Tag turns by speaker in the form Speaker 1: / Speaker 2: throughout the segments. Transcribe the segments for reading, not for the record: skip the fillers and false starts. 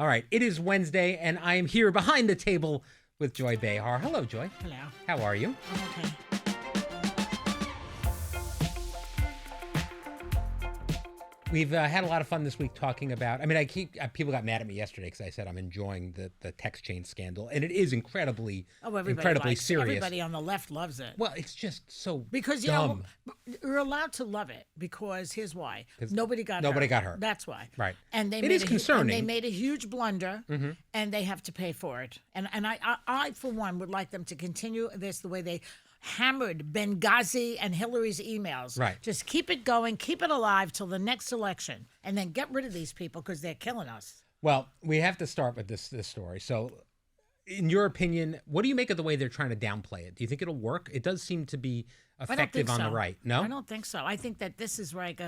Speaker 1: All right, it is Wednesday, and I am here behind the table with Joy Behar. Hello, Joy.
Speaker 2: Hello.
Speaker 1: How are you?
Speaker 2: I'm okay.
Speaker 1: We've had a lot of fun this week talking about. I mean, people got mad at me yesterday because I said I'm enjoying the text chain scandal, and it is incredibly serious.
Speaker 2: Everybody on the left loves it.
Speaker 1: Well, it's just so
Speaker 2: because
Speaker 1: dumb.
Speaker 2: You're allowed to love it because here's why: nobody got hurt. That's why.
Speaker 1: Right.
Speaker 2: And
Speaker 1: it is concerning.
Speaker 2: And they made a huge blunder, and they have to pay for it. And I for one would like them to continue this the way they hammered Benghazi and Hillary's emails.
Speaker 1: Right.
Speaker 2: Just keep it going, keep it alive till the next election, and then get rid of these people because they're killing us.
Speaker 1: Well, we have to start with this story. So, in your opinion, what do you make of the way they're trying to downplay it? Do you think it'll work? It does seem to be effective on the right. No?
Speaker 2: I don't think so. I think that this is like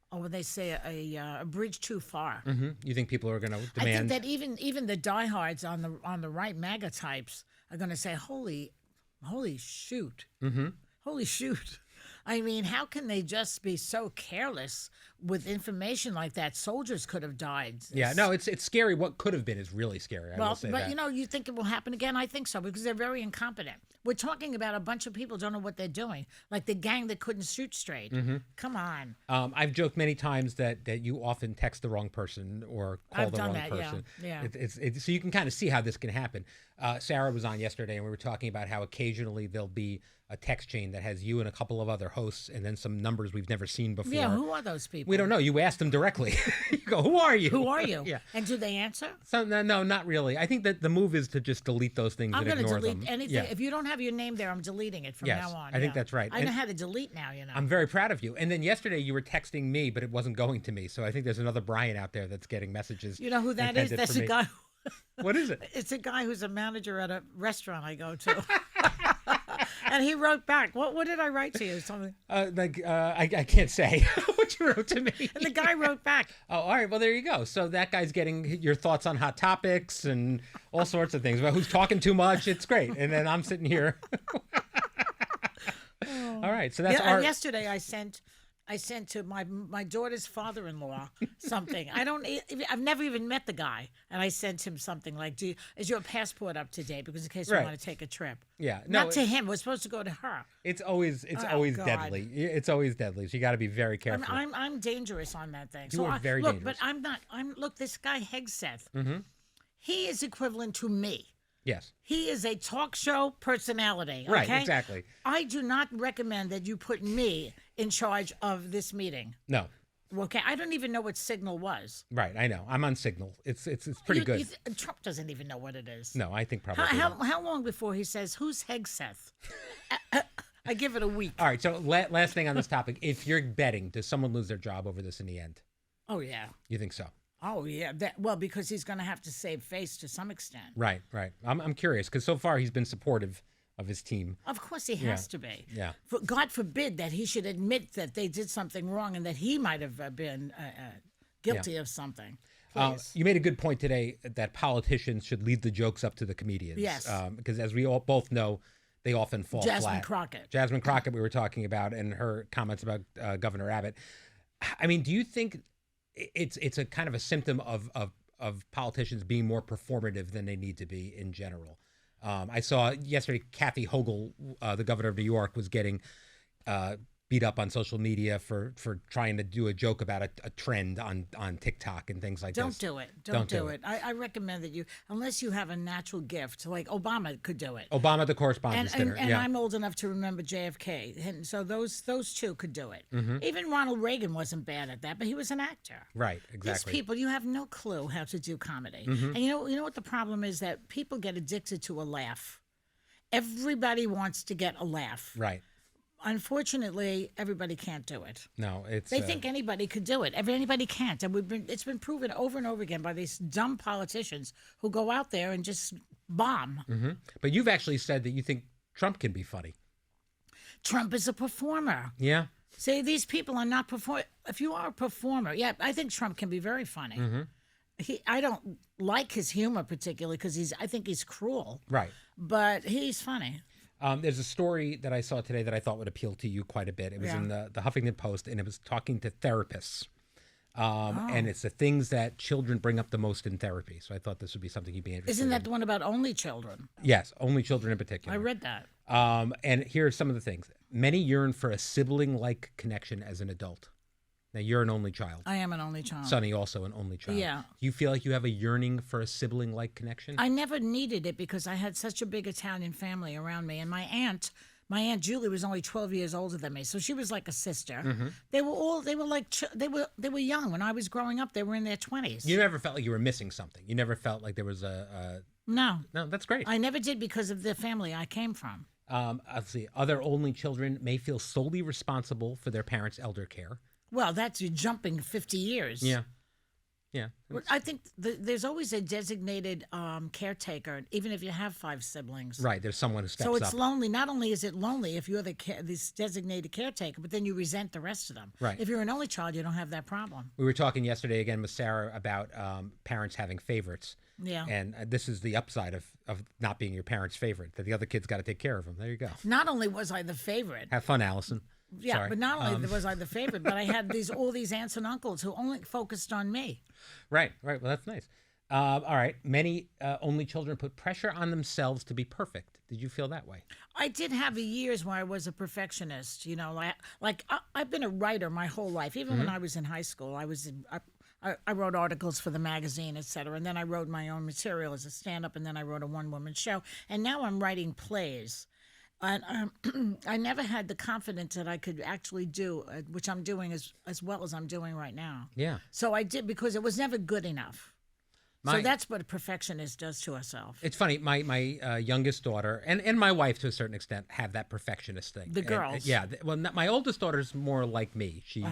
Speaker 2: what they say, a bridge too far.
Speaker 1: Mm-hmm. You think people are going to demand?
Speaker 2: I think that even the diehards on the right MAGA types are going to say, holy shoot.
Speaker 1: Mm-hmm.
Speaker 2: Holy shoot. I mean, how can they just be so careless with information like that? Soldiers could have died.
Speaker 1: Yeah, no, it's scary. What could have been is really scary. I will say
Speaker 2: but
Speaker 1: that.
Speaker 2: you think it will happen again? I think so, because they're very incompetent. We're talking about a bunch of people don't know what they're doing, like the gang that couldn't shoot straight.
Speaker 1: Mm-hmm.
Speaker 2: Come on.
Speaker 1: I've joked many times that you often text the wrong person or call the wrong person.
Speaker 2: Yeah.
Speaker 1: So you can kind of see how this can happen. Sarah was on yesterday, and we were talking about how occasionally there'll be a text chain that has you and a couple of other hosts and then some numbers we've never seen before.
Speaker 2: Yeah, who are those people?
Speaker 1: We don't know. You ask them directly. You go, who are you?
Speaker 2: Who are you?
Speaker 1: Yeah.
Speaker 2: And do they answer?
Speaker 1: So, no, not really. I think that the move is to just delete those things and ignore them.
Speaker 2: I'm going to delete anything. Yeah. If you don't have your name there, I'm deleting it from now on.
Speaker 1: I think that's right.
Speaker 2: I know how to delete now,
Speaker 1: I'm very proud of you. And then yesterday you were texting me, but it wasn't going to me. So I think there's another Brian out there that's getting messages.
Speaker 2: You know who that is? That's a guy.
Speaker 1: What is it?
Speaker 2: It's a guy who's a manager at a restaurant I go to. And he wrote back. What did I write to you? Something?
Speaker 1: I can't say what you wrote to me.
Speaker 2: And the guy wrote back.
Speaker 1: Oh, all right. Well, there you go. So that guy's getting your thoughts on hot topics and all sorts of things about who's talking too much. It's great. And then I'm sitting here. All right. So that's
Speaker 2: yesterday I sent to my daughter's father-in-law something. I've never even met the guy, and I sent him something like, is your passport up to date? Because in case we want to take a trip.
Speaker 1: Yeah,
Speaker 2: not to him. We're supposed to go to her.
Speaker 1: It's always deadly. It's always deadly. So you got to be very careful.
Speaker 2: I'm dangerous on that thing.
Speaker 1: You are very dangerous.
Speaker 2: But I'm not. Look, this guy Hegseth.
Speaker 1: Mm-hmm.
Speaker 2: He is equivalent to me.
Speaker 1: Yes.
Speaker 2: He is a talk show personality. Okay?
Speaker 1: Right, exactly.
Speaker 2: I do not recommend that you put me in charge of this meeting.
Speaker 1: No.
Speaker 2: Okay, I don't even know what Signal was.
Speaker 1: Right, I know. I'm on Signal. It's pretty good.
Speaker 2: Trump doesn't even know what it is.
Speaker 1: No, I think probably.
Speaker 2: How long before he says, who's Hegseth? I give it a week.
Speaker 1: All right, so last thing on this topic. If you're betting, does someone lose their job over this in the end?
Speaker 2: Oh, yeah.
Speaker 1: You think so?
Speaker 2: Oh, yeah. Because he's going to have to save face to some extent.
Speaker 1: Right. I'm curious because so far he's been supportive of his team.
Speaker 2: Of course he has to be.
Speaker 1: Yeah.
Speaker 2: God forbid that he should admit that they did something wrong and that he might have been guilty of something.
Speaker 1: You made a good point today that politicians should leave the jokes up to the comedians.
Speaker 2: Yes.
Speaker 1: Because as we all both know, they often fall
Speaker 2: Jasmine
Speaker 1: flat.
Speaker 2: Crockett.
Speaker 1: Jasmine Crockett we were talking about and her comments about Governor Abbott. I mean, do you think it's a kind of a symptom of politicians being more performative than they need to be in general? I saw yesterday Kathy Hochul, the governor of New York, was getting beat up on social media for trying to do a joke about a trend on TikTok and things like
Speaker 2: Don't
Speaker 1: this.
Speaker 2: do it. Don't do it. I recommend that you, unless you have a natural gift, like Obama could do it.
Speaker 1: Obama, the correspondence dinner.
Speaker 2: And I'm old enough to remember JFK. And so those two could do it.
Speaker 1: Mm-hmm.
Speaker 2: Even Ronald Reagan wasn't bad at that, but he was an actor.
Speaker 1: Right, exactly.
Speaker 2: These people, you have no clue how to do comedy.
Speaker 1: Mm-hmm.
Speaker 2: And you know what the problem is? That people get addicted to a laugh. Everybody wants to get a laugh.
Speaker 1: Right.
Speaker 2: Unfortunately, everybody can't do it.
Speaker 1: No,
Speaker 2: they think anybody could do it. Anybody can't, and it's been proven over and over again by these dumb politicians who go out there and just bomb.
Speaker 1: Mm-hmm. But you've actually said that you think Trump can be funny.
Speaker 2: Trump is a performer.
Speaker 1: Yeah.
Speaker 2: See, these people are not perform. If you are a performer, yeah, I think Trump can be very funny.
Speaker 1: Mm-hmm.
Speaker 2: I don't like his humor particularly because I think he's cruel.
Speaker 1: Right.
Speaker 2: But he's funny.
Speaker 1: There's a story that I saw today that I thought would appeal to you quite a bit. It was in the Huffington Post, and it was talking to therapists And it's the things that children bring up the most in therapy. So I thought this would be something you'd be interested in.
Speaker 2: Isn't that the one about only children?
Speaker 1: Yes, only children in particular.
Speaker 2: I read that.
Speaker 1: And here are some of the things. Many yearn for a sibling-like connection as an adult. Now, you're an only child.
Speaker 2: I am an only child.
Speaker 1: Sonny, also an only child.
Speaker 2: Yeah.
Speaker 1: Do you feel like you have a yearning for a sibling-like connection?
Speaker 2: I never needed it because I had such a big Italian family around me. And my aunt Julie was only 12 years older than me, so she was like a sister.
Speaker 1: Mm-hmm.
Speaker 2: They were young. When I was growing up, they were in their 20s.
Speaker 1: You never felt like you were missing something. You never felt like there was
Speaker 2: No.
Speaker 1: No, that's great.
Speaker 2: I never did because of the family I came from.
Speaker 1: Let's see. Other only children may feel solely responsible for their parents' elder care.
Speaker 2: Well, that's you jumping 50 years.
Speaker 1: Yeah. Yeah.
Speaker 2: I think there's always a designated caretaker, even if you have 5 siblings.
Speaker 1: Right. There's someone who steps up.
Speaker 2: So it's lonely. Not only is it lonely if you're this designated caretaker, but then you resent the rest of them.
Speaker 1: Right.
Speaker 2: If you're an only child, you don't have that problem.
Speaker 1: We were talking yesterday again with Sarah about parents having favorites.
Speaker 2: Yeah.
Speaker 1: And this is the upside of not being your parent's favorite, that the other kid's got to take care of them. There you go.
Speaker 2: Not only was I the favorite.
Speaker 1: Have fun, Allison.
Speaker 2: Yeah,
Speaker 1: Sorry.
Speaker 2: but not only was I the favorite, but I had all these aunts and uncles who only focused on me.
Speaker 1: Right. Well, that's nice. All right. Many only children put pressure on themselves to be perfect. Did you feel that way?
Speaker 2: I did have years where I was a perfectionist. You know, I've been a writer my whole life. Even when I was in high school, I wrote articles for the magazine, et cetera. And then I wrote my own material as a stand-up, and then I wrote a one-woman show. And now I'm writing plays. And I never had the confidence that I could actually do, which I'm doing as well as I'm doing right now.
Speaker 1: Yeah.
Speaker 2: So I did because it was never good enough. So that's what a perfectionist does to herself.
Speaker 1: It's funny. My youngest daughter and my wife, to a certain extent, have that perfectionist thing.
Speaker 2: The girls.
Speaker 1: My oldest daughter's more like me. She,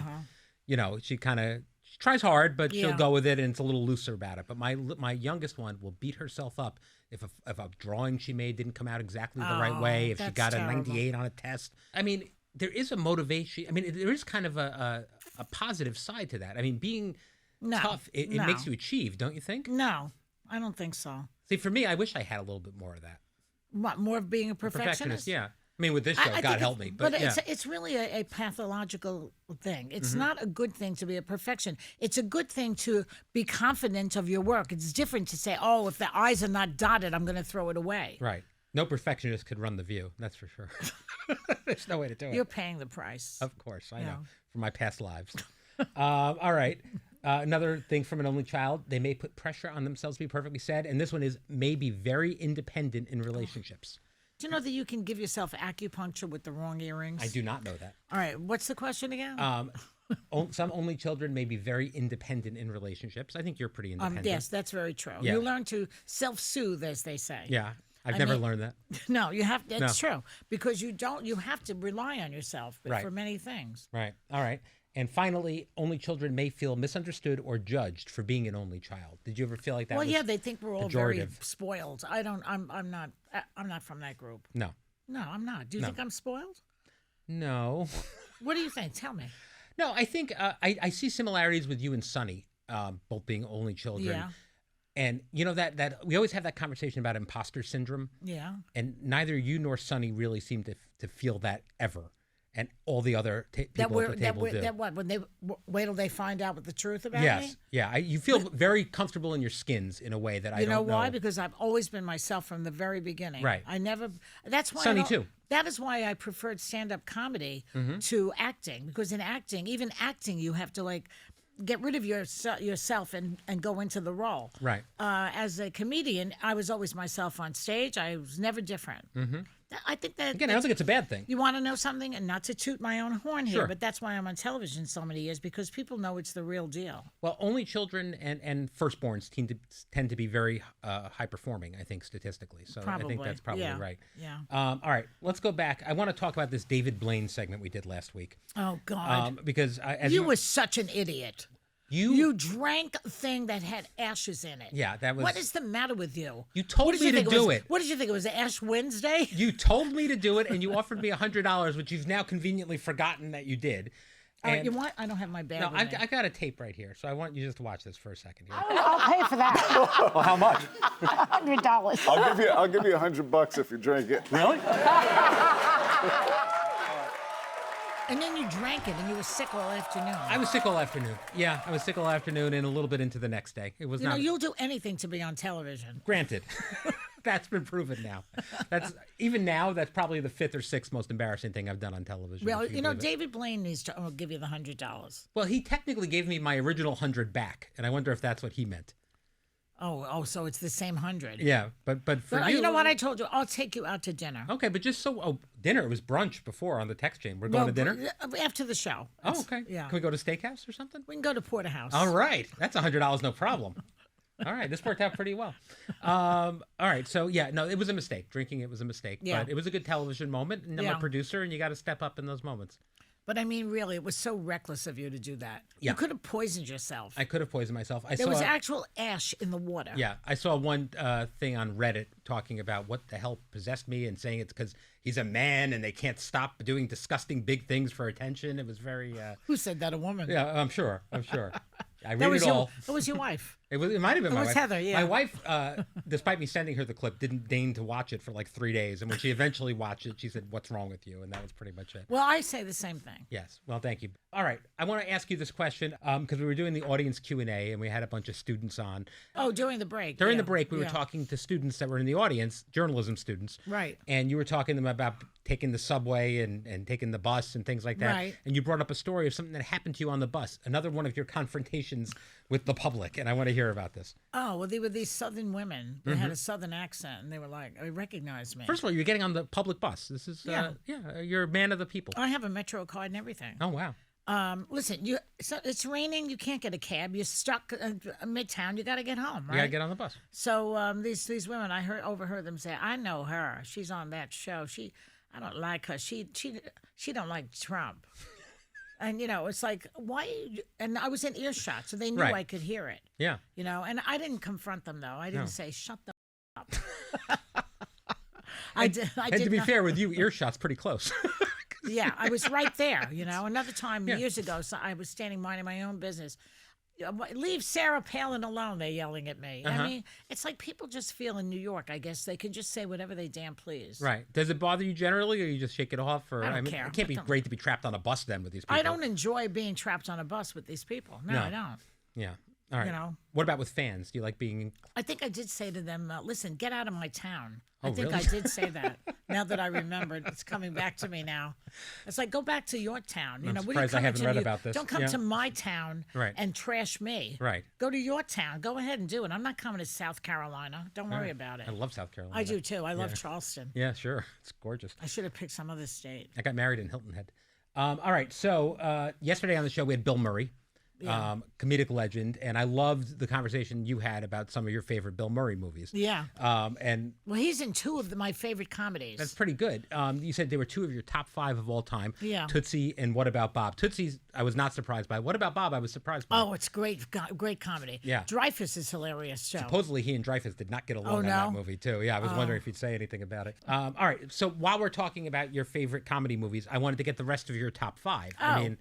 Speaker 1: she kind of tries hard, but she'll go with it, and it's a little looser about it. But my youngest one will beat herself up if a drawing she made didn't come out exactly the right way, if she got
Speaker 2: terrible.
Speaker 1: a 98 on a test. I mean, there is a motivation. I mean, there is kind of a positive side to that. I mean, being tough, it makes you achieve, don't you think?
Speaker 2: No, I don't think so.
Speaker 1: See, for me, I wish I had a little bit more of that.
Speaker 2: What, more of being a perfectionist?
Speaker 1: Yeah. I mean, with this show, God help me. But yeah.
Speaker 2: It's really a pathological thing. It's not a good thing to be a perfection. It's a good thing to be confident of your work. It's different to say, oh, if the I's are not dotted, I'm going to throw it away.
Speaker 1: Right. No perfectionist could run The View. That's for sure. There's no way to do it.
Speaker 2: You're paying the price.
Speaker 1: Of course. I know. For my past lives. All right. Another thing from an only child, they may put pressure on themselves to be perfectly said. And this one is may be very independent in relationships.
Speaker 2: Do you know that you can give yourself acupuncture with the wrong earrings?
Speaker 1: I do not know that.
Speaker 2: All right. What's the question again?
Speaker 1: Some only children may be very independent in relationships. I think you're pretty independent.
Speaker 2: Yes, that's very true.
Speaker 1: Yeah.
Speaker 2: You learn to self-soothe, as they say.
Speaker 1: Yeah. I've never learned that.
Speaker 2: No, you have. It's true because you have to rely on yourself for many things.
Speaker 1: Right. All right. And finally, only children may feel misunderstood or judged for being an only child. Did you ever feel like that?
Speaker 2: Well, yeah, they think we're all very
Speaker 1: pejorative?
Speaker 2: spoiled. I'm not from that group.
Speaker 1: No.
Speaker 2: No, I'm not. Do you think I'm spoiled?
Speaker 1: No.
Speaker 2: What do you think? Tell me.
Speaker 1: No, I think I see similarities with you and Sonny, both being only children.
Speaker 2: Yeah.
Speaker 1: And you know that we always have that conversation about imposter syndrome.
Speaker 2: Yeah.
Speaker 1: And neither you nor Sonny really seem to feel that ever. And all the other people at the table do.
Speaker 2: That what? When they wait till they find out what the truth about me?
Speaker 1: Yes. Yeah. You feel very comfortable in your skins in a way that I don't know.
Speaker 2: You know why? Because I've always been myself from the very beginning.
Speaker 1: Right.
Speaker 2: I never. That's why.
Speaker 1: Sonny too.
Speaker 2: That is why I preferred stand-up comedy to acting. Because in acting, even acting, you have to get rid of yourself and go into the role.
Speaker 1: Right.
Speaker 2: As a comedian, I was always myself on stage. I was never different. Mm-hmm. I think that...
Speaker 1: Again, I don't think it's a bad thing.
Speaker 2: You want to know something? And not to toot my own horn here,
Speaker 1: Sure.
Speaker 2: but that's why I'm on television so many years, because people know it's the real deal.
Speaker 1: Well, only children and firstborns tend to be very high-performing, I think, statistically. So I think that's probably right.
Speaker 2: Yeah.
Speaker 1: All right, let's go back. I want to talk about this David Blaine segment we did last week.
Speaker 2: Oh, God.
Speaker 1: Because...
Speaker 2: you were such an idiot. You drank a thing that had ashes in it.
Speaker 1: Yeah, that was...
Speaker 2: What is the matter with you?
Speaker 1: You told me to do it.
Speaker 2: What did you think? It was Ash Wednesday?
Speaker 1: You told me to do it, and you offered me $100, which you've now conveniently forgotten that you did.
Speaker 2: And, you want? I don't have my bag.
Speaker 1: No,
Speaker 2: with me.
Speaker 1: I got a tape right here, so I want you just to watch this for a second. Here.
Speaker 3: I'll pay for that.
Speaker 4: Well, how much?
Speaker 3: $100.
Speaker 4: I'll give you $100 if you drink it.
Speaker 3: Really?
Speaker 2: And then you drank it, and you were sick all afternoon.
Speaker 1: I was sick all afternoon. Yeah, I was sick all afternoon and a little bit into the next day. It was
Speaker 2: You
Speaker 1: not.
Speaker 2: know, you'll do anything to be on television.
Speaker 1: Granted. That's been proven now. That's even now. That's probably the 5th or 6th most embarrassing thing I've done on television.
Speaker 2: Well,
Speaker 1: if
Speaker 2: you know,
Speaker 1: believe it.
Speaker 2: David Blaine needs to give you the $100.
Speaker 1: Well, he technically gave me my original 100 back, and I wonder if that's what he meant.
Speaker 2: Oh, so it's the same 100.
Speaker 1: Yeah, but for
Speaker 2: But
Speaker 1: you,
Speaker 2: you know what I told you? I'll take you out to dinner.
Speaker 1: Okay, but just so dinner. It was brunch before on the text chain. We're going to dinner.
Speaker 2: After the show.
Speaker 1: Oh, okay.
Speaker 2: Yeah.
Speaker 1: Can we go to steakhouse or something?
Speaker 2: We can go to Porterhouse.
Speaker 1: All right, that's $100, no problem. All right, this worked out pretty well. All right, so yeah, no, it was a mistake. Drinking it was a mistake, but it was a good television moment. And I'm a producer, and you got to step up in those moments.
Speaker 2: But I mean, really, it was so reckless of you to do that.
Speaker 1: Yeah.
Speaker 2: You could have poisoned yourself.
Speaker 1: I could have poisoned myself.
Speaker 2: There was actual ash in the water.
Speaker 1: Yeah, I saw one thing on Reddit talking about what the hell possessed me and saying it's because he's a man and they can't stop doing disgusting big things for attention. It was very...
Speaker 2: Who said that? A woman?
Speaker 1: Yeah, I'm sure. I read it all.
Speaker 2: It was your wife.
Speaker 1: It might have been my wife.
Speaker 2: It was Heather, yeah.
Speaker 1: My wife, despite me sending her the clip, didn't deign to watch it for like 3 days. And when she eventually watched it, she said, "What's wrong with you?" And that was pretty much it.
Speaker 2: Well, I say the same thing.
Speaker 1: Yes. Well, thank you. All right. I want to ask you this question because we were doing the audience Q&A and we had a bunch of students on.
Speaker 2: Oh, during the break.
Speaker 1: During the break, we were talking to students that were in the audience, journalism students.
Speaker 2: Right.
Speaker 1: And you were talking to them about taking the subway and taking the bus and things like that.
Speaker 2: Right.
Speaker 1: And you brought up a story of something that happened to you on the bus, another one of your confrontations with the public. And I want to hear about this.
Speaker 2: Oh, well, they were these Southern women. They had a Southern accent, and they were like, they recognized me.
Speaker 1: First of all, you're getting on the public bus. This is, you're a man of the people.
Speaker 2: I have a Metro card and everything.
Speaker 1: Oh, wow.
Speaker 2: Listen, it's raining. You can't get a cab. You're stuck midtown. You got to get home, right?
Speaker 1: You got to get on the bus.
Speaker 2: So these women, I overheard them say, "I know her. She's on that show. I don't like her. She don't like Trump." And, you know, it's like, why? And I was in earshot, so they knew I could hear it.
Speaker 1: Yeah.
Speaker 2: You know, and I didn't confront them, though. I didn't say, shut the up. I did
Speaker 1: to be fair with you, earshot's pretty close.
Speaker 2: Yeah, I was right there, you know. Another time years ago, so I was standing minding my own business. Leave Sarah Palin alone, they're yelling at me. I mean, it's like people just feel in New York, I guess, they can just say whatever they damn please.
Speaker 1: Right. Does it bother you generally, or you just shake it off? Or,
Speaker 2: I don't care.
Speaker 1: It can't be great to be trapped on a bus then with these people.
Speaker 2: I don't enjoy being trapped on a bus with these people. No, I don't.
Speaker 1: Yeah. All right.
Speaker 2: You know?
Speaker 1: What about with fans? Do you like being...
Speaker 2: I think I did say to them, listen, get out of my town.
Speaker 1: Oh,
Speaker 2: I think
Speaker 1: really?
Speaker 2: I did say that. Now that I remembered, it's coming back to me now. It's like, go back to your town. You
Speaker 1: I'm
Speaker 2: know,
Speaker 1: surprised I haven't read about this.
Speaker 2: Don't come to my town and trash me.
Speaker 1: Right.
Speaker 2: Go to your town. Go ahead and do it. I'm not coming to South Carolina. Don't worry about it.
Speaker 1: I love South Carolina.
Speaker 2: I do too. I love Charleston.
Speaker 1: Yeah, sure. It's gorgeous.
Speaker 2: I should have picked some other state.
Speaker 1: I got married in Hilton Head. All right. So yesterday on the show, we had Bill Murray. Comedic legend, and I loved the conversation you had about some of your favorite Bill Murray movies.
Speaker 2: Yeah.
Speaker 1: And
Speaker 2: well, he's in two of my favorite comedies.
Speaker 1: That's pretty good. You said they were two of your top 5 of all time.
Speaker 2: Yeah.
Speaker 1: Tootsie and What About Bob? Tootsie's I was not surprised by. What About Bob? I was surprised by.
Speaker 2: Oh, it's great comedy.
Speaker 1: Yeah.
Speaker 2: Dreyfus is hilarious too.
Speaker 1: Supposedly he and Dreyfus did not get along on that movie too. Yeah, I was wondering if you'd say anything about it. All right. So while we're talking about your favorite comedy movies, I wanted to get the rest of your top 5.
Speaker 2: Oh.
Speaker 1: I mean.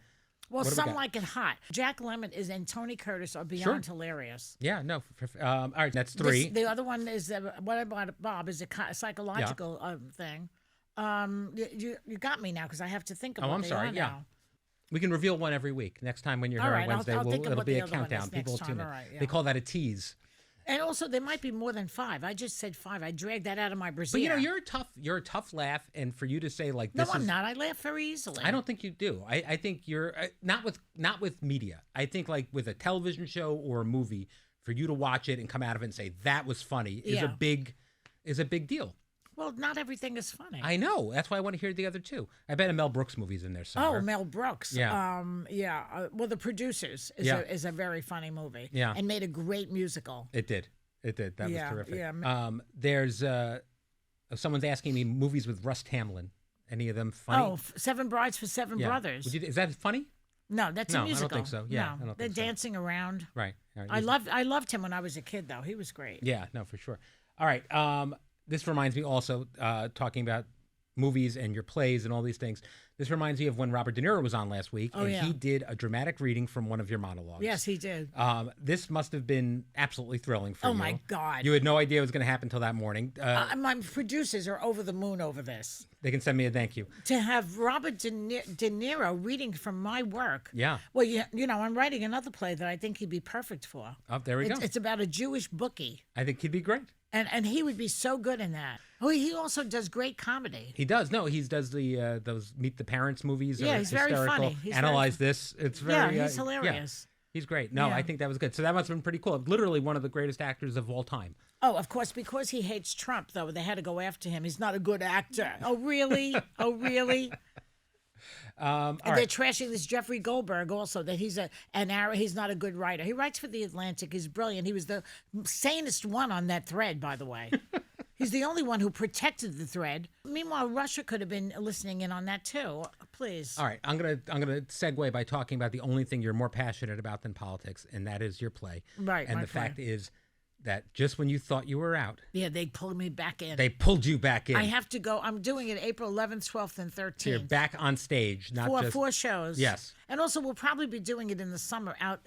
Speaker 2: Well, Some Like It Hot. Jack Lemmon and Tony Curtis are beyond hilarious.
Speaker 1: Yeah, no. All right, that's 3.
Speaker 2: The other one is What About Bob is a psychological thing. You got me now because I have to think of what they are now.
Speaker 1: We can reveal one every week. Next time when you're here on Wednesday, it'll be a countdown. People will tune in.
Speaker 2: Right,
Speaker 1: They call that a tease.
Speaker 2: And also, there might be more than 5. I just said 5. I dragged that out of my brassiere.
Speaker 1: But you know, you're a tough laugh, and for you to say like this,
Speaker 2: no, I'm not. I laugh very easily.
Speaker 1: I don't think you do. I think you're not with media. I think like with a television show or a movie, for you to watch it and come out of it and say that was funny is a big deal.
Speaker 2: Well, not everything is funny.
Speaker 1: I know. That's why I want to hear the other 2. I bet a Mel Brooks movie's in there somewhere.
Speaker 2: Oh, Mel Brooks.
Speaker 1: Yeah.
Speaker 2: Well, The Producers is a very funny movie.
Speaker 1: Yeah.
Speaker 2: And made a great musical.
Speaker 1: It did. That was terrific.
Speaker 2: Yeah.
Speaker 1: There's someone's asking me movies with Russ Tamlin. Any of them funny?
Speaker 2: Oh, Seven Brides for Seven Brothers.
Speaker 1: Is that funny?
Speaker 2: No, that's a musical.
Speaker 1: I don't think so. Yeah,
Speaker 2: no,
Speaker 1: I don't
Speaker 2: they're
Speaker 1: think so.
Speaker 2: dancing around.
Speaker 1: Right.
Speaker 2: I loved him when I was a kid, though. He was great.
Speaker 1: Yeah, no, for sure. All right. This reminds me also, talking about movies and your plays and all these things. This reminds me of when Robert De Niro was on last week, and
Speaker 2: yeah.
Speaker 1: he did a dramatic reading from one of your monologues.
Speaker 2: Yes, he did.
Speaker 1: This must have been absolutely thrilling for you.
Speaker 2: Oh, my God.
Speaker 1: You had no idea it was going to happen until that morning.
Speaker 2: My producers are over the moon over this.
Speaker 1: They can send me a thank you.
Speaker 2: To have Robert De Niro reading from my work.
Speaker 1: Yeah.
Speaker 2: Well, you know, I'm writing another play that I think he'd be perfect for.
Speaker 1: Oh, there we go.
Speaker 2: It's about a Jewish bookie.
Speaker 1: I think he'd be great.
Speaker 2: And he would be so good in that. Oh, he also does great comedy.
Speaker 1: He does. No, he does the those Meet the Parents movies.
Speaker 2: Yeah,
Speaker 1: are
Speaker 2: he's very
Speaker 1: hysterical.
Speaker 2: funny. He's
Speaker 1: Analyze this. It's very.
Speaker 2: Yeah, he's hilarious.
Speaker 1: Yeah, he's great. No,
Speaker 2: Yeah.
Speaker 1: I think that was good. So that must have been pretty cool. Literally one of the greatest actors of all time.
Speaker 2: Oh, of course, because he hates Trump, though, they had to go after him. He's not a good actor. Oh, really? Oh, really? And they're trashing this Jeffrey Goldberg also, that he's he's not a good writer. He writes for The Atlantic. He's brilliant. He was the sanest one on that thread, by the way. He's the only one who protected the thread. Meanwhile, Russia could have been listening in on that too. Please.
Speaker 1: All right, I'm gonna segue by talking about the only thing you're more passionate about than politics, and that is your play.
Speaker 2: Right.
Speaker 1: And
Speaker 2: my
Speaker 1: the
Speaker 2: play.
Speaker 1: fact is that just when you thought you were out,
Speaker 2: Yeah, they pulled me back in.
Speaker 1: they pulled you back in.
Speaker 2: I have to go. I'm doing it April 11th, 12th, and 13th.
Speaker 1: So you're back on stage, not just
Speaker 2: Four shows.
Speaker 1: Yes.
Speaker 2: And also, we'll probably be doing it in the summer out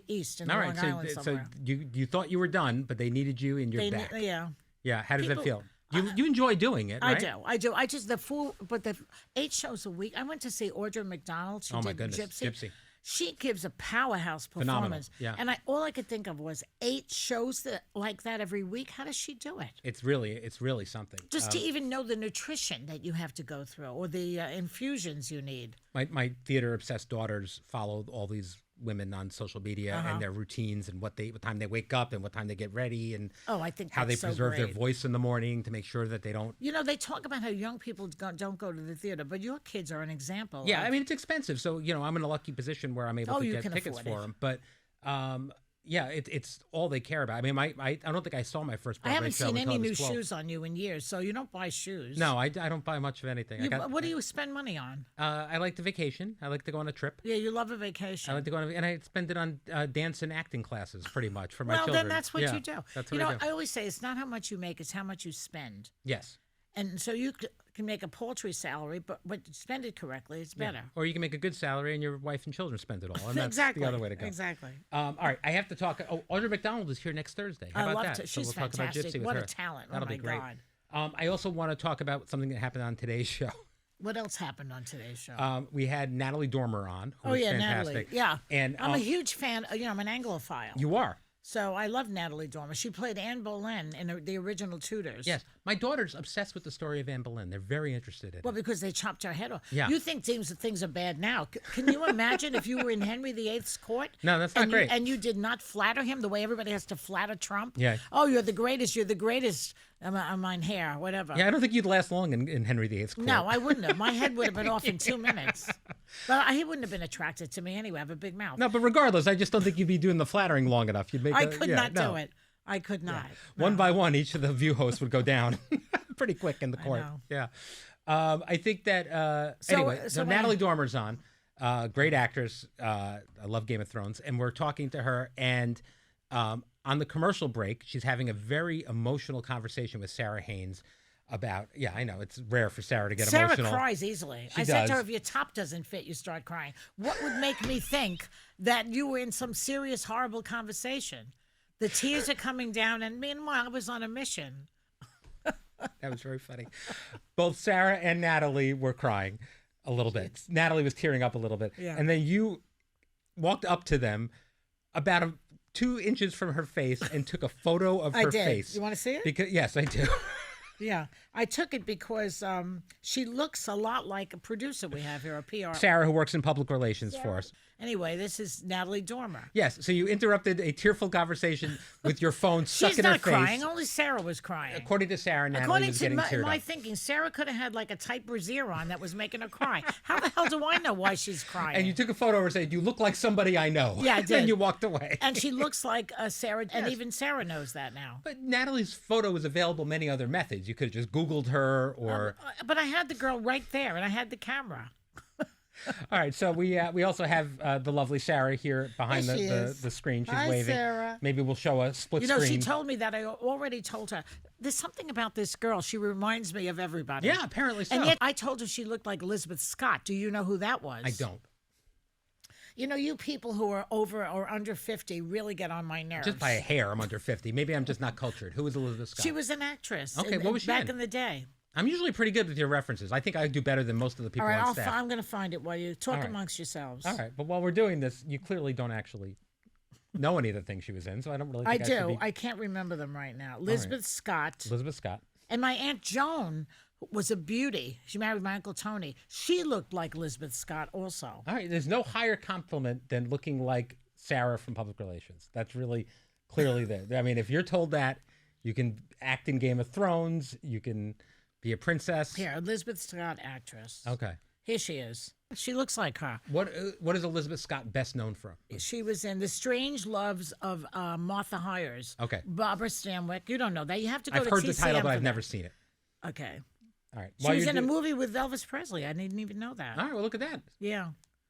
Speaker 2: east in
Speaker 1: all
Speaker 2: Long
Speaker 1: right.
Speaker 2: Island
Speaker 1: So
Speaker 2: somewhere.
Speaker 1: you thought you were done, but they needed you, and you're back.
Speaker 2: Yeah.
Speaker 1: Yeah. How does that
Speaker 2: People-
Speaker 1: feel? You enjoy doing it, right?
Speaker 2: I do. I just the 8 shows a week. I went to see Audra McDonald. She
Speaker 1: Oh, my
Speaker 2: did
Speaker 1: goodness, Gypsy.
Speaker 2: She gives a powerhouse
Speaker 1: Phenomenal,
Speaker 2: performance.
Speaker 1: yeah.
Speaker 2: And all I could think of was 8 shows like that every week. How does she do it?
Speaker 1: It's really something.
Speaker 2: Just to even know the nutrition that you have to go through or the infusions you need.
Speaker 1: My theater obsessed daughters follow all these women on social media and their routines and what time they wake up and what time they get ready and
Speaker 2: I think
Speaker 1: how they
Speaker 2: that's so
Speaker 1: preserve their
Speaker 2: great.
Speaker 1: voice in the morning to make sure that they don't.
Speaker 2: You know, they talk about how young people don't go to the theater, but your kids are an example.
Speaker 1: Yeah,
Speaker 2: of-
Speaker 1: I mean it's expensive, so I'm in a lucky position where I'm able to
Speaker 2: you
Speaker 1: get
Speaker 2: can
Speaker 1: tickets
Speaker 2: afford
Speaker 1: for
Speaker 2: it.
Speaker 1: them. But yeah, it's all they care about. I mean, I don't think I saw my first.
Speaker 2: I haven't
Speaker 1: Broadway show
Speaker 2: seen
Speaker 1: until
Speaker 2: any
Speaker 1: I was
Speaker 2: new
Speaker 1: 12.
Speaker 2: shoes on you in years, so you don't buy shoes.
Speaker 1: No, I don't buy much of anything.
Speaker 2: What do you spend money on?
Speaker 1: I like to vacation. I like to go on a trip.
Speaker 2: Yeah, you love a vacation.
Speaker 1: I like to go on, and I spend it on dance and acting classes, pretty much for my
Speaker 2: well,
Speaker 1: children.
Speaker 2: then that's what
Speaker 1: Yeah,
Speaker 2: you do.
Speaker 1: That's
Speaker 2: You
Speaker 1: what
Speaker 2: know,
Speaker 1: I do.
Speaker 2: I always say it's not how much you make; it's how much you spend.
Speaker 1: Yes.
Speaker 2: And so you can make a paltry salary, but spend it correctly, it's better.
Speaker 1: Or you can make a good salary and your wife and children spend it all, and that's
Speaker 2: Exactly.
Speaker 1: the other way to go.
Speaker 2: Exactly.
Speaker 1: All right, I have to talk. Oh, Audra McDonald is here next Thursday. How
Speaker 2: I
Speaker 1: about
Speaker 2: love
Speaker 1: that?
Speaker 2: to.
Speaker 1: So
Speaker 2: She's
Speaker 1: we'll talk about
Speaker 2: fantastic.
Speaker 1: Gypsy with
Speaker 2: What
Speaker 1: her.
Speaker 2: a talent!
Speaker 1: That'll
Speaker 2: oh my
Speaker 1: be great.
Speaker 2: God.
Speaker 1: I also want to talk about something that happened on today's show.
Speaker 2: What else happened on today's show?
Speaker 1: We had Natalie Dormer on. Who
Speaker 2: oh
Speaker 1: was
Speaker 2: yeah,
Speaker 1: fantastic.
Speaker 2: Natalie. Yeah,
Speaker 1: And
Speaker 2: I'm a huge fan. I'm an Anglophile.
Speaker 1: You are.
Speaker 2: So I love Natalie Dormer. She played Anne Boleyn in the original Tudors.
Speaker 1: Yes, my daughter's obsessed with the story of Anne Boleyn. They're very interested in it.
Speaker 2: Well, because they chopped her head off.
Speaker 1: Yeah.
Speaker 2: You think things are bad now. Can you imagine if you were in Henry VIII's court?
Speaker 1: No, that's not
Speaker 2: and
Speaker 1: great.
Speaker 2: And you did not flatter him the way everybody has to flatter Trump?
Speaker 1: Yeah.
Speaker 2: Oh, you're the greatest. You're the greatest. Mine hair, whatever.
Speaker 1: Yeah, I don't think you'd last long in Henry VIII's court.
Speaker 2: No, I wouldn't have. My head would have been off in 2 minutes. But he wouldn't have been attracted to me anyway. I have a big mouth.
Speaker 1: No, but regardless, I just don't think you'd be doing the flattering long enough. You'd make.
Speaker 2: I could not do it. I could not.
Speaker 1: One by one, each of the view hosts would go down pretty quick in the court.
Speaker 2: know.
Speaker 1: Yeah. I think that
Speaker 2: So
Speaker 1: anyway. So
Speaker 2: when-
Speaker 1: Natalie Dormer's on, great actress. I love Game of Thrones, and we're talking to her. And on the commercial break, she's having a very emotional conversation with Sarah Haynes about. Yeah, I know it's rare for Sarah to get
Speaker 2: Sarah
Speaker 1: emotional.
Speaker 2: cries easily.
Speaker 1: She
Speaker 2: I said to her,
Speaker 1: does.
Speaker 2: if your top doesn't fit, you start crying. What would make me think that you were in some serious, horrible conversation? The tears are coming down, and meanwhile, I was on a mission.
Speaker 1: That was very funny. Both Sarah and Natalie were crying a little bit. Natalie was tearing up a little bit.
Speaker 2: Yeah.
Speaker 1: And then you walked up to them about 2 inches from her face and took a photo of
Speaker 2: I
Speaker 1: her
Speaker 2: did.
Speaker 1: face.
Speaker 2: You want to see it?
Speaker 1: Because yes, I do.
Speaker 2: Yeah. I took it because she looks a lot like a producer we have here, a PR.
Speaker 1: Sarah, who works in public relations for us.
Speaker 2: Anyway, this is Natalie Dormer.
Speaker 1: Yes. So you interrupted a tearful conversation with your phone stuck
Speaker 2: She's
Speaker 1: in her
Speaker 2: not
Speaker 1: face.
Speaker 2: crying. Only Sarah was crying.
Speaker 1: According to Sarah, Natalie
Speaker 2: According
Speaker 1: was
Speaker 2: to
Speaker 1: getting
Speaker 2: my,
Speaker 1: teared
Speaker 2: my
Speaker 1: up.
Speaker 2: thinking, Sarah could have had like a tight brassiere on that was making her cry. How the hell do I know why she's crying?
Speaker 1: And you took a photo of her and said, "You look like somebody I know."
Speaker 2: Yeah, I
Speaker 1: Then
Speaker 2: did.
Speaker 1: you walked away.
Speaker 2: And she looks like Sarah, and
Speaker 1: Yes.
Speaker 2: even Sarah knows that now.
Speaker 1: But Natalie's photo is available many other methods. You could have just Googled her or.
Speaker 2: But I had the girl right there, and I had the camera.
Speaker 1: All right, so we also have the lovely Sarah here behind
Speaker 2: There she is.
Speaker 1: the screen. She's
Speaker 2: Hi,
Speaker 1: waving.
Speaker 2: Sarah.
Speaker 1: Maybe we'll show a split
Speaker 2: You know,
Speaker 1: screen.
Speaker 2: she told me that. I already told her. There's something about this girl. She reminds me of everybody.
Speaker 1: Yeah, apparently so.
Speaker 2: And yet I told her she looked like Elizabeth Scott. Do you know who that was?
Speaker 1: I don't.
Speaker 2: You know, you people who are over or under 50 really get on my nerves.
Speaker 1: Just by a hair, I'm under 50. Maybe I'm just not cultured. Who is Elizabeth Scott?
Speaker 2: She was an actress.
Speaker 1: Okay, what was she
Speaker 2: back
Speaker 1: in?
Speaker 2: in the day?
Speaker 1: I'm usually pretty good with your references. I think I do better than most of the people
Speaker 2: All right,
Speaker 1: on staff.
Speaker 2: I'm going to find it while you talk
Speaker 1: All right.
Speaker 2: amongst yourselves.
Speaker 1: All right, but while we're doing this, you clearly don't actually know any of the things she was in, so I don't really
Speaker 2: I
Speaker 1: think should
Speaker 2: do.
Speaker 1: be...
Speaker 2: I can't remember them right now. Elizabeth Scott.
Speaker 1: Elizabeth Scott.
Speaker 2: And my Aunt Joan was a beauty. She married my Uncle Tony. She looked like Elizabeth Scott also.
Speaker 1: All right, there's no higher compliment than looking like Sarah from Public Relations. That's really clearly there. I mean, if you're told that, you can act in Game of Thrones, you can be a princess.
Speaker 2: Here, Elizabeth Scott, actress.
Speaker 1: Okay.
Speaker 2: Here she is. She looks like her.
Speaker 1: What is Elizabeth Scott best known for?
Speaker 2: She was in The Strange Loves of Martha Hires.
Speaker 1: Okay.
Speaker 2: Barbara Stanwyck. You don't know that. You have to go
Speaker 1: I've
Speaker 2: to
Speaker 1: heard the
Speaker 2: TCM
Speaker 1: title, but
Speaker 2: for
Speaker 1: I've
Speaker 2: that.
Speaker 1: never seen it.
Speaker 2: Okay.
Speaker 1: All right.
Speaker 2: She was in a movie with Elvis Presley. I didn't even know that.
Speaker 1: All right, well, look at that.
Speaker 2: Yeah.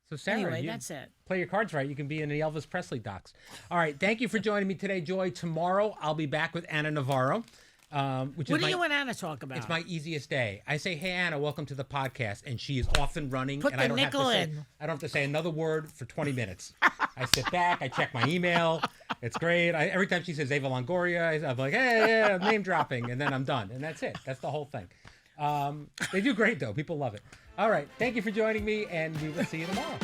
Speaker 1: So, Sarah,
Speaker 2: Anyway,
Speaker 1: you
Speaker 2: that's it.
Speaker 1: play your cards right. You can be in the Elvis Presley docs. All right, thank you for joining me today, Joy. Tomorrow, I'll be back with Anna Navarro. Which
Speaker 2: What
Speaker 1: is
Speaker 2: do you and Anna talk about?
Speaker 1: It's my easiest day. I say, "Hey Anna, welcome to the podcast," and she is off and running.
Speaker 2: Put
Speaker 1: and
Speaker 2: the
Speaker 1: I don't have to
Speaker 2: nickel
Speaker 1: say,
Speaker 2: in.
Speaker 1: I don't have to say another word for 20 minutes. I sit back, I check my email. It's great. Every time she says Eva Longoria, I'm like, "Hey, yeah, name dropping," and then I'm done, and that's it. That's the whole thing. They do great though. People love it. All right, thank you for joining me, and we will see you tomorrow.